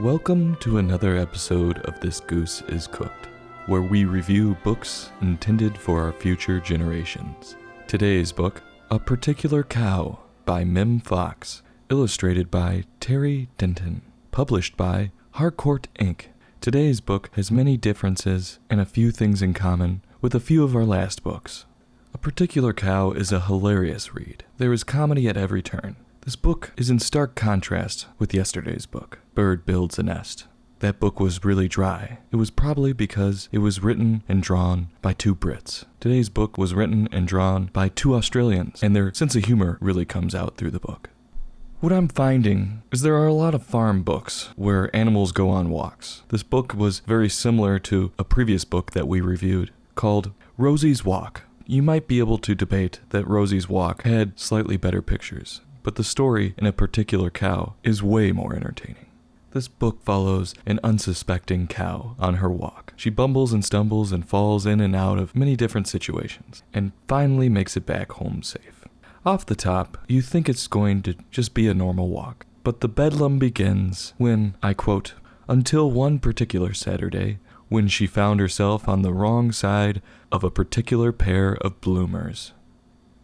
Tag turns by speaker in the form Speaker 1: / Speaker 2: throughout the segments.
Speaker 1: Welcome to another episode of This Goose is Cooked, where we review books intended for our future generations. Today's book, A Particular Cow by Mem Fox, illustrated by Terry Denton, published by Harcourt Inc. Today's book has many differences and a few things in common with a few of our last books. A Particular Cow is a hilarious read. There is comedy at every turn. This book is in stark contrast with yesterday's book, Bird Builds a Nest. That book was really dry. It was probably because it was written and drawn by two Brits. Today's book was written and drawn by two Australians, and their sense of humor really comes out through the book. What I'm finding is there are a lot of farm books where animals go on walks. This book was very similar to a previous book that we reviewed called Rosie's Walk. You might be able to debate that Rosie's Walk had slightly better pictures, but the story in A Particular Cow is way more entertaining. This book follows an unsuspecting cow on her walk. She bumbles and stumbles and falls in and out of many different situations, and finally makes it back home safe. Off the top, you think it's going to just be a normal walk, but the bedlam begins when, I quote, "until one particular Saturday, when she found herself on the wrong side of a particular pair of bloomers."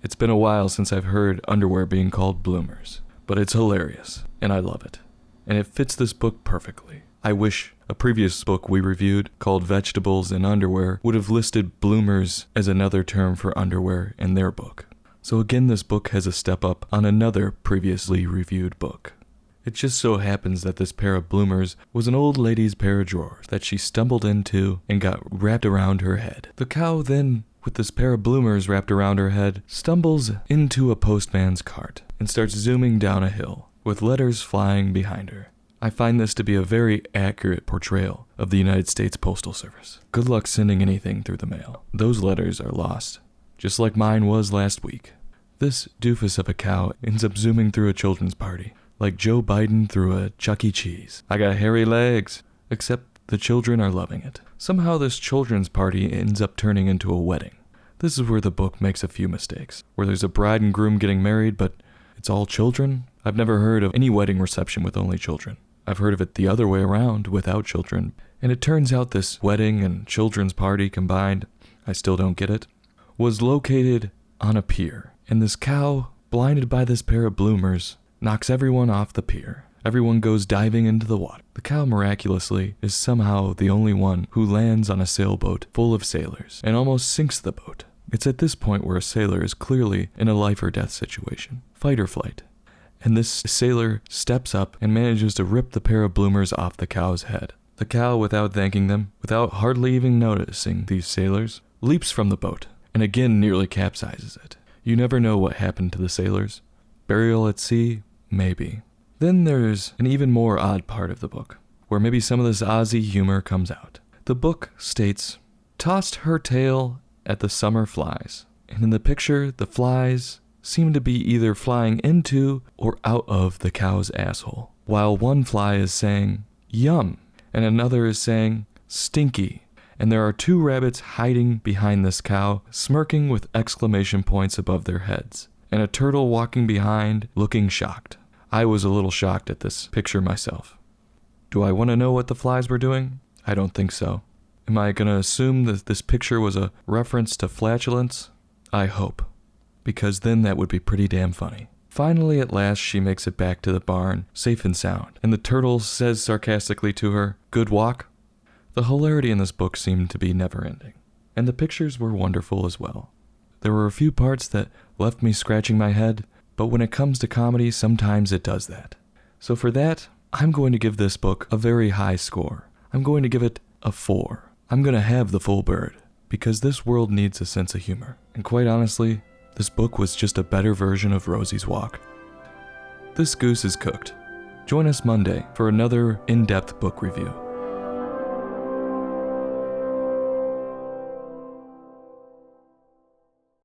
Speaker 1: It's been a while since I've heard underwear being called bloomers, but it's hilarious, and I love it. And it fits this book perfectly. I wish a previous book we reviewed called Vegetables and Underwear would have listed bloomers as another term for underwear in their book. So again, this book has a step up on another previously reviewed book. It just so happens that this pair of bloomers was an old lady's pair of drawers that she stumbled into and got wrapped around her head. The cow then, with this pair of bloomers wrapped around her head, stumbles into a postman's cart and starts zooming down a hill, with letters flying behind her. I find this to be a very accurate portrayal of the United States Postal Service. Good luck sending anything through the mail. Those letters are lost, just like mine was last week. This doofus of a cow ends up zooming through a children's party, like Joe Biden through a Chuck E. Cheese. I got hairy legs, except the children are loving it. Somehow this children's party ends up turning into a wedding. This is where the book makes a few mistakes, where there's a bride and groom getting married, but it's all children. I've never heard of any wedding reception with only children. I've heard of it the other way around, without children. And it turns out this wedding and children's party combined, I still don't get it, was located on a pier. And this cow, blinded by this pair of bloomers, knocks everyone off the pier. Everyone goes diving into the water. The cow miraculously is somehow the only one who lands on a sailboat full of sailors and almost sinks the boat. It's at this point where a sailor is clearly in a life or death situation, fight or flight. And this sailor steps up and manages to rip the pair of bloomers off the cow's head. The cow, without thanking them, without hardly even noticing these sailors, leaps from the boat and again nearly capsizes it. You never know what happened to the sailors. Burial at sea? Maybe. Then there's an even more odd part of the book, where maybe some of this Aussie humor comes out. The book states, "tossed her tail at the summer flies." And in the picture, the flies seem to be either flying into or out of the cow's asshole, while one fly is saying, "yum," and another is saying, "stinky." And there are two rabbits hiding behind this cow, smirking with exclamation points above their heads, and a turtle walking behind, looking shocked. I was a little shocked at this picture myself. Do I want to know what the flies were doing? I don't think so. Am I going to assume that this picture was a reference to flatulence? I hope, because then that would be pretty damn funny. Finally, at last, she makes it back to the barn, safe and sound, and the turtle says sarcastically to her, "Good walk?" The hilarity in this book seemed to be never-ending, and the pictures were wonderful as well. There were a few parts that left me scratching my head, but when it comes to comedy, sometimes it does that. So for that, I'm going to give this book a very high score. I'm going to give it a 4. I'm going to have the full bird, because this world needs a sense of humor. And quite honestly, this book was just a better version of Rosie's Walk. This Goose is Cooked. Join us Monday for another in-depth book review.